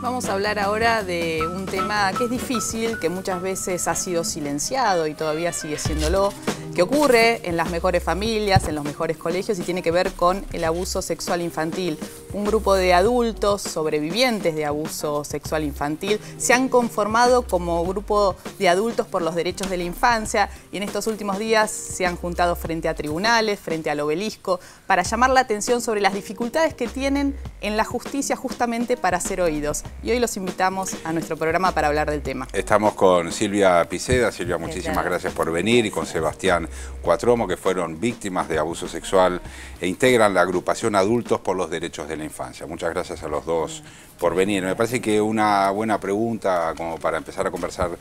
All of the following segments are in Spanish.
Vamos a hablar ahora de un tema que es difícil, que muchas veces ha sido silenciado y todavía sigue siéndolo, que ocurre en las mejores familias, en los mejores colegios y tiene que ver con el abuso sexual infantil. Un grupo de adultos sobrevivientes de abuso sexual infantil se han conformado como grupo de adultos por los derechos de la infancia y en estos últimos días se han juntado frente a tribunales, frente al obelisco, para llamar la atención sobre las dificultades que tienen en la justicia justamente para ser oídos. Y hoy los invitamos a nuestro programa para hablar del tema. Estamos con Silvia Piceda. Silvia, muchísimas gracias por venir, y con Sebastián Cuatromo, que fueron víctimas de abuso sexual e integran la agrupación Adultos por los Derechos de la Infancia. Muchas gracias a los dos por venir. Me parece que una buena pregunta como para empezar a conversar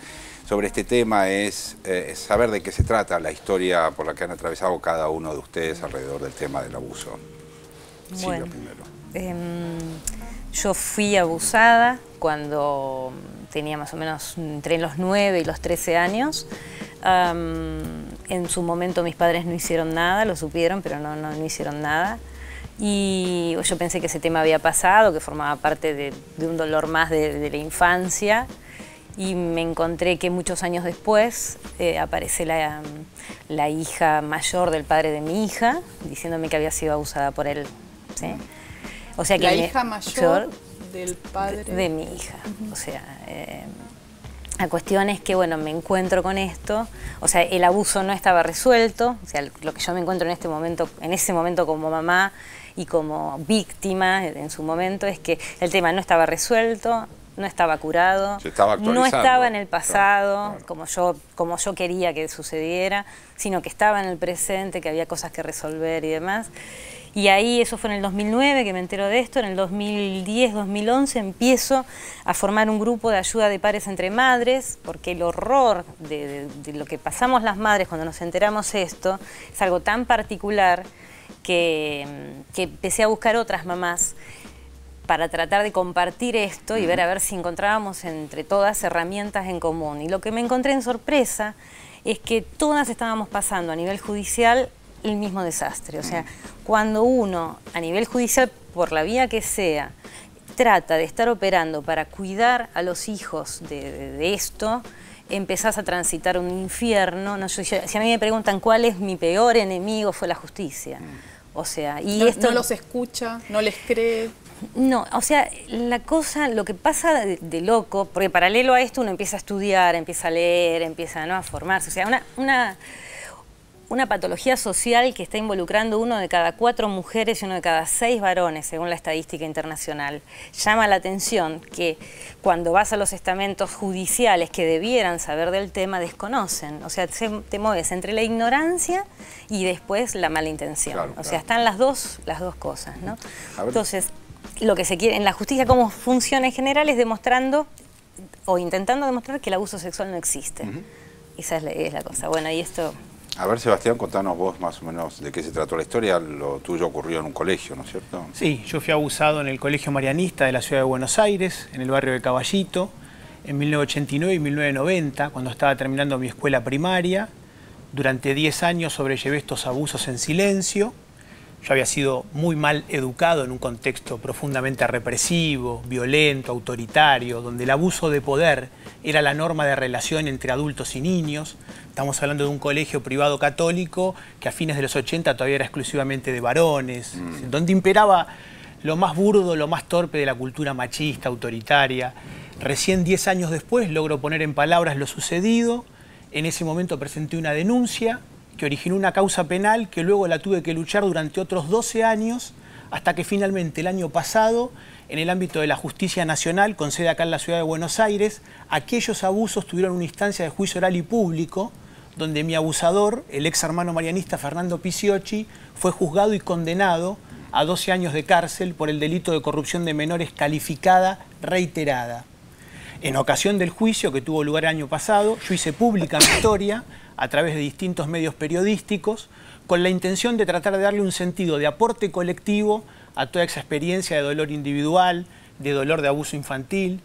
sobre este tema es saber de qué se trata la historia por la que han atravesado cada uno de ustedes alrededor del tema del abuso. Bueno, Silvia, primero. Yo fui abusada cuando tenía más o menos entre los 9 y los 13 años. En su momento mis padres no hicieron nada, lo supieron, pero no hicieron nada. Y yo pensé que ese tema había pasado, que formaba parte de un dolor más de la infancia. Y me encontré que muchos años después aparece la hija mayor del padre de mi hija, diciéndome que había sido abusada por él, ¿sí? O sea que la hija mayor del padre de mi hija. O sea, la cuestión es que, bueno, me encuentro con esto. O sea, el abuso no estaba resuelto. O sea, lo que yo me encuentro en ese momento como mamá y como víctima en su momento es que el tema no estaba resuelto, no estaba curado, no estaba en el pasado, claro, como yo quería que sucediera, sino que estaba en el presente, que había cosas que resolver y demás. Y ahí, eso fue en el 2009 que me entero de esto. En el 2010, 2011 empiezo a formar un grupo de ayuda de pares entre madres, porque el horror de lo que pasamos las madres cuando nos enteramos esto es algo tan particular que empecé a buscar otras mamás para tratar de compartir esto y ver a ver si encontrábamos entre todas herramientas en común. Y lo que me encontré en sorpresa es que todas estábamos pasando a nivel judicial el mismo desastre. O sea, cuando uno, a nivel judicial, por la vía que sea, trata de estar operando para cuidar a los hijos de esto, empezás a transitar un infierno. No, si a mí me preguntan cuál es mi peor enemigo, fue la justicia. O sea, y esto no los escucha, no les cree. No, o sea, lo que pasa de loco, porque paralelo a esto uno empieza a estudiar, empieza a leer, empieza, ¿no?, a formarse. O sea, una patología social que está involucrando 1 de cada 4 mujeres y 1 de cada 6 varones, según la estadística internacional. Llama la atención que cuando vas a los estamentos judiciales que debieran saber del tema, desconocen. O sea, te mueves entre la ignorancia y después la mala intención. Claro, o sea, están las dos cosas, ¿no? Entonces, lo que se quiere en la justicia, cómo funciona en general, es demostrando o intentando demostrar que el abuso sexual no existe. Esa es la cosa. Bueno, y esto... A ver, Sebastián, contanos vos más o menos de qué se trató la historia. Lo tuyo ocurrió en un colegio, ¿no es cierto? Sí, yo fui abusado en el Colegio Marianista de la ciudad de Buenos Aires, en el barrio de Caballito, en 1989 y 1990, cuando estaba terminando mi escuela primaria. Durante 10 años sobrellevé estos abusos en silencio. Yo había sido muy mal educado en un contexto profundamente represivo, violento, autoritario, donde el abuso de poder era la norma de relación entre adultos y niños. Estamos hablando de un colegio privado católico que a fines de los 80 todavía era exclusivamente de varones, donde imperaba lo más burdo, lo más torpe de la cultura machista, autoritaria. Recién 10 años después logro poner en palabras lo sucedido. En ese momento presenté una denuncia que originó una causa penal que luego la tuve que luchar durante otros 12 años, hasta que finalmente el año pasado, en el ámbito de la Justicia Nacional, con sede acá en la ciudad de Buenos Aires, aquellos abusos tuvieron una instancia de juicio oral y público, donde mi abusador, el ex hermano marianista Fernando Picciocchi, fue juzgado y condenado a 12 años de cárcel por el delito de corrupción de menores calificada reiterada. En ocasión del juicio que tuvo lugar el año pasado, yo hice pública mi historia a través de distintos medios periodísticos, con la intención de tratar de darle un sentido de aporte colectivo a toda esa experiencia de dolor individual, de dolor de abuso infantil.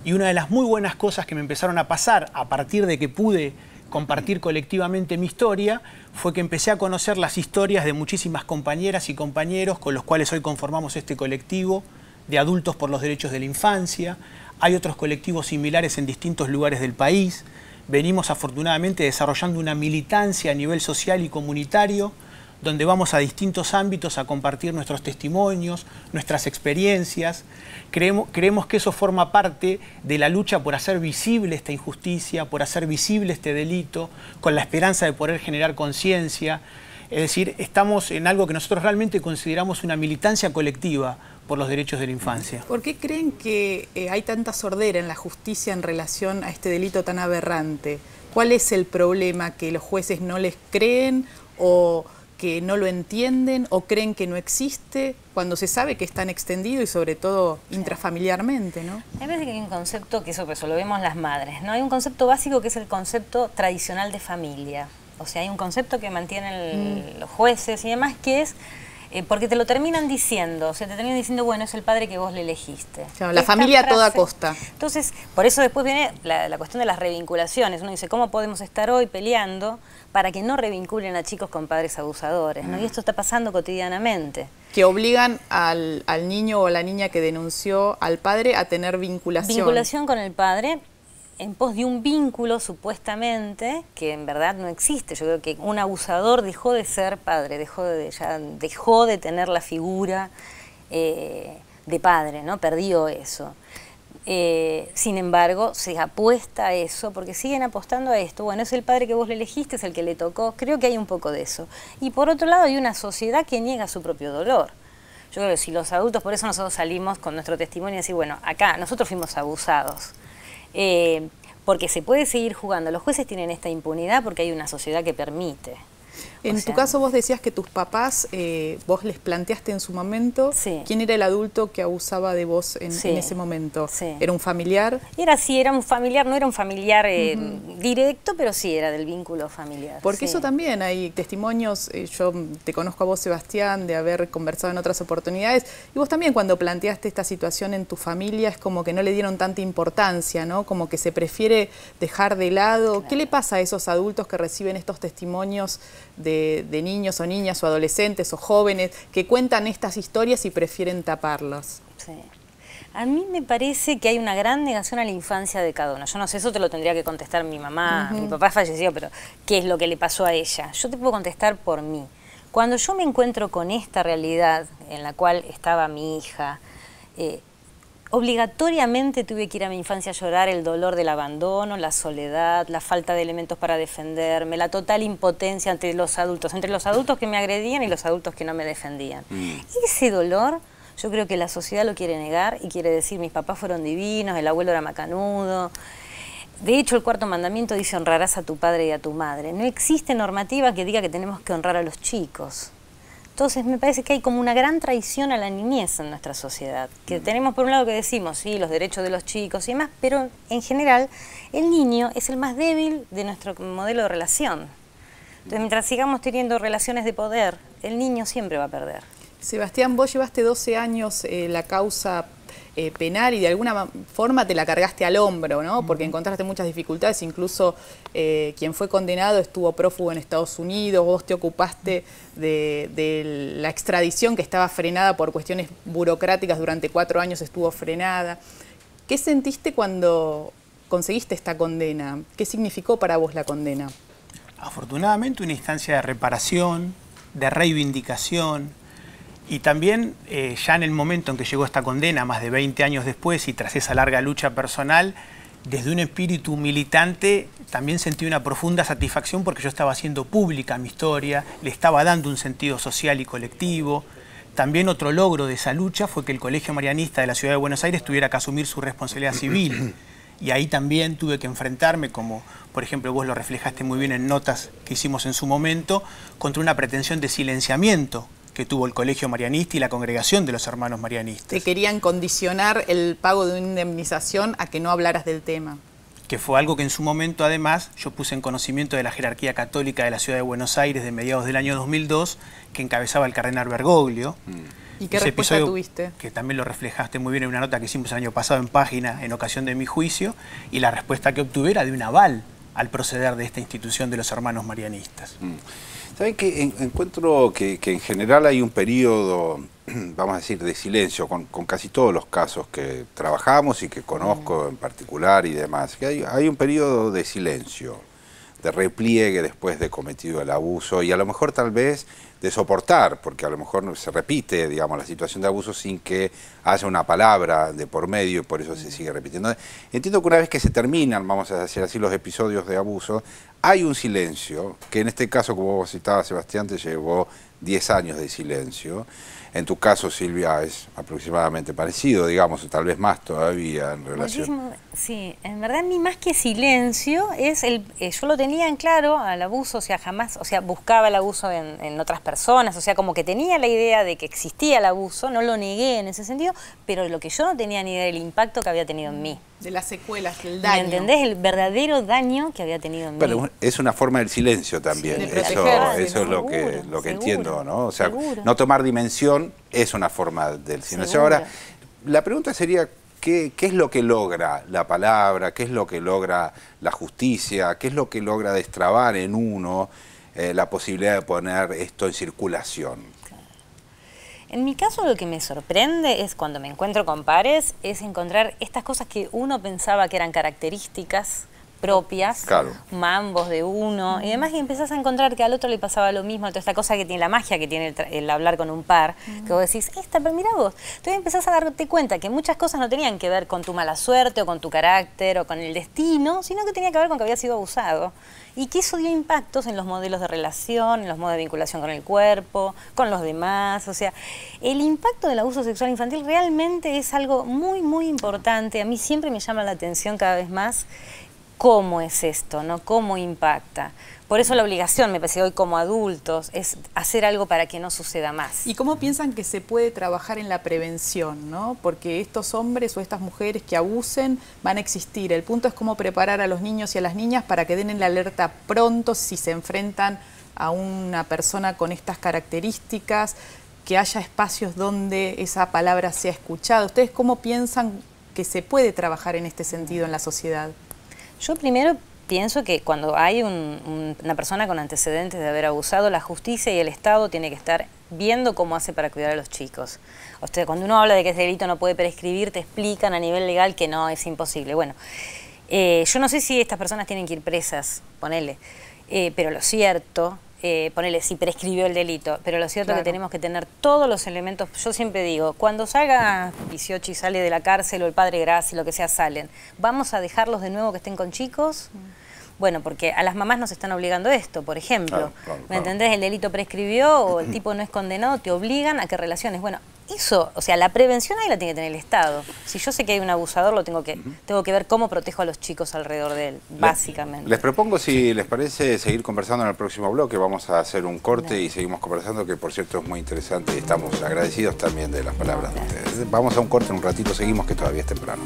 Y una de las muy buenas cosas que me empezaron a pasar a partir de que pude compartir colectivamente mi historia fue que empecé a conocer las historias de muchísimas compañeras y compañeros con los cuales hoy conformamos este colectivo de Adultos por los Derechos de la Infancia. Hay otros colectivos similares en distintos lugares del país. Venimos afortunadamente desarrollando una militancia a nivel social y comunitario, donde vamos a distintos ámbitos a compartir nuestros testimonios, nuestras experiencias. Creemos que eso forma parte de la lucha por hacer visible esta injusticia, por hacer visible este delito, con la esperanza de poder generar conciencia. Es decir, estamos en algo que nosotros realmente consideramos una militancia colectiva por los derechos de la infancia. ¿Por qué creen que hay tanta sordera en la justicia en relación a este delito tan aberrante? ¿Cuál es el problema? ¿Que los jueces no les creen o que no lo entienden o creen que no existe cuando se sabe que es tan extendido y sobre todo intrafamiliarmente, ¿no? Me parece que hay un concepto que eso lo vemos las madres, ¿no? Hay un concepto básico que es el concepto tradicional de familia. O sea, hay un concepto que mantienen los jueces y demás que es porque te lo terminan diciendo, o sea, te terminan diciendo, bueno, es el padre que vos le elegiste. Claro, la familia a toda costa. Entonces, por eso después viene la cuestión de las revinculaciones. Uno dice, ¿cómo podemos estar hoy peleando para que no revinculen a chicos con padres abusadores, ¿no? Y esto está pasando cotidianamente. Que obligan al niño o la niña que denunció al padre a tener vinculación. Vinculación con el padre en pos de un vínculo supuestamente que en verdad no existe. Yo creo que un abusador dejó de ser padre, dejó de tener la figura de padre, ¿no? Perdió eso. Sin embargo, se apuesta a eso porque siguen apostando a esto. Bueno, es el padre que vos le elegiste, es el que le tocó. Creo que hay un poco de eso. Y por otro lado hay una sociedad que niega su propio dolor. Yo creo que si los adultos, por eso nosotros salimos con nuestro testimonio y decir, bueno, acá nosotros fuimos abusados. Porque se puede seguir jugando. Los jueces tienen esta impunidad porque hay una sociedad que permite. En tu caso vos decías que tus papás, vos les planteaste en su momento quién era el adulto que abusaba de vos en ese momento. Sí. ¿Era un familiar? Era un familiar, no era un familiar directo, pero sí era del vínculo familiar. Porque eso también hay testimonios, yo te conozco a vos, Sebastián, de haber conversado en otras oportunidades, y vos también cuando planteaste esta situación en tu familia es como que no le dieron tanta importancia, ¿no? Como que se prefiere dejar de lado. Claro. ¿Qué le pasa a esos adultos que reciben estos testimonios de niños o niñas o adolescentes o jóvenes que cuentan estas historias y prefieren taparlas? Sí. A mí me parece que hay una gran negación a la infancia de cada uno. Yo no sé, eso te lo tendría que contestar mi mamá. Mi papá falleció, pero ¿qué es lo que le pasó a ella? Yo te puedo contestar por mí. Cuando yo me encuentro con esta realidad en la cual estaba mi hija, obligatoriamente tuve que ir a mi infancia a llorar el dolor del abandono, la soledad, la falta de elementos para defenderme, la total impotencia entre los adultos que me agredían y los adultos que no me defendían. Ese dolor, yo creo que la sociedad lo quiere negar y quiere decir, mis papás fueron divinos, el abuelo era macanudo. De hecho, el cuarto mandamiento dice, honrarás a tu padre y a tu madre. No existe normativa que diga que tenemos que honrar a los chicos. Entonces me parece que hay como una gran traición a la niñez en nuestra sociedad, que tenemos por un lado que decimos, sí, los derechos de los chicos y demás, pero en general el niño es el más débil de nuestro modelo de relación. Entonces mientras sigamos teniendo relaciones de poder, el niño siempre va a perder. Sebastián, vos llevaste 12 años la causa penal y de alguna forma te la cargaste al hombro, ¿no? Porque encontraste muchas dificultades, incluso quien fue condenado estuvo prófugo en Estados Unidos, vos te ocupaste de la extradición que estaba frenada por cuestiones burocráticas, durante 4 años estuvo frenada. ¿Qué sentiste cuando conseguiste esta condena? ¿Qué significó para vos la condena? Afortunadamente una instancia de reparación, de reivindicación. Y también, ya en el momento en que llegó esta condena, más de 20 años después, y tras esa larga lucha personal, desde un espíritu militante, también sentí una profunda satisfacción porque yo estaba haciendo pública mi historia, le estaba dando un sentido social y colectivo. También otro logro de esa lucha fue que el Colegio Marianista de la Ciudad de Buenos Aires tuviera que asumir su responsabilidad civil. Y ahí también tuve que enfrentarme, como por ejemplo vos lo reflejaste muy bien en notas que hicimos en su momento, contra una pretensión de silenciamiento que tuvo el Colegio Marianista y la Congregación de los Hermanos Marianistas. Te querían condicionar el pago de una indemnización a que no hablaras del tema. Que fue algo que en su momento, además, yo puse en conocimiento de la jerarquía católica de la Ciudad de Buenos Aires de mediados del año 2002, que encabezaba el cardenal Bergoglio. ¿Y qué respuesta tuviste? Que también lo reflejaste muy bien en una nota que hicimos el año pasado en Página, en ocasión de mi juicio, y la respuesta que obtuve era de un aval al proceder de esta institución de los hermanos marianistas. ¿Saben qué? Encuentro que en general hay un periodo, vamos a decir, de silencio con casi todos los casos que trabajamos y que conozco en particular y demás. Que hay un periodo de silencio, de repliegue después de cometido el abuso y a lo mejor tal vez de soportar, porque a lo mejor se repite, digamos, la situación de abuso sin que haya una palabra de por medio y por eso se sigue repitiendo. Entiendo que una vez que se terminan, vamos a decir así, los episodios de abuso, hay un silencio, que en este caso, como vos citabas, Sebastián, te llevó 10 años de silencio. En tu caso, Silvia, es aproximadamente parecido, digamos, o tal vez más todavía en relación. Muchísimo, sí, en verdad ni más que silencio es yo lo tenía en claro al abuso, o sea, jamás, o sea, buscaba el abuso en otras personas, o sea, como que tenía la idea de que existía el abuso, no lo negué en ese sentido, pero lo que yo no tenía ni idea del impacto que había tenido en mí. De las secuelas, del daño. ¿Me entendés? El verdadero daño que había tenido en mí. Pero es una forma del silencio también, Sí, de eso es lo que seguro, entiendo, ¿no? O sea, seguro. no tomar dimensión es una forma del silencio. Seguro. Ahora, la pregunta sería, ¿qué es lo que logra la palabra? ¿Qué es lo que logra la justicia? ¿Qué es lo que logra destrabar en uno la posibilidad de poner esto en circulación? En mi caso lo que me sorprende es cuando me encuentro con pares, es encontrar estas cosas que uno pensaba que eran características propias, Claro. mambos de uno y demás, y empezás a encontrar que al otro le pasaba lo mismo, toda esta cosa que tiene la magia que tiene el hablar con un par, que vos decís, pero mira vos, entonces empezás a darte cuenta que muchas cosas no tenían que ver con tu mala suerte o con tu carácter o con el destino, sino que tenía que ver con que habías sido abusado. Y que eso dio impactos en los modelos de relación, en los modos de vinculación con el cuerpo, con los demás. O sea, el impacto del abuso sexual infantil realmente es algo muy, muy importante. A mí siempre me llama la atención cada vez más cómo es esto, ¿no? Cómo impacta. Por eso la obligación, me parece, hoy como adultos, es hacer algo para que no suceda más. ¿Y cómo piensan que se puede trabajar en la prevención, ¿no? Porque estos hombres o estas mujeres que abusen van a existir. El punto es cómo preparar a los niños y a las niñas para que den en la alerta pronto si se enfrentan a una persona con estas características, que haya espacios donde esa palabra sea escuchada. ¿Ustedes cómo piensan que se puede trabajar en este sentido en la sociedad? Yo primero pienso que cuando hay una persona con antecedentes de haber abusado, la justicia y el Estado tiene que estar viendo cómo hace para cuidar a los chicos. O sea, cuando uno habla de que ese delito no puede prescribir, te explican a nivel legal que no, es imposible. Bueno, yo no sé si estas personas tienen que ir presas, ponele, pero lo cierto, ponele, si prescribió el delito, pero lo cierto es que tenemos que tener todos los elementos. Yo siempre digo, cuando salga 18 y sale de la cárcel o el padre Graci, lo que sea, salen, ¿vamos a dejarlos de nuevo que estén con chicos? Bueno, porque a las mamás nos están obligando esto, por ejemplo. Claro. ¿Me entendés? El delito prescribió o el tipo no es condenado, te obligan a que relaciones. Bueno, eso, o sea, la prevención ahí la tiene que tener el Estado. Si yo sé que hay un abusador, tengo que ver cómo protejo a los chicos alrededor de él, básicamente. Les propongo, si les parece, seguir conversando en el próximo bloque. Vamos a hacer un corte y seguimos conversando, que por cierto es muy interesante y estamos agradecidos también de las palabras de ustedes. Vamos a un corte, en un ratito seguimos, que todavía es temprano.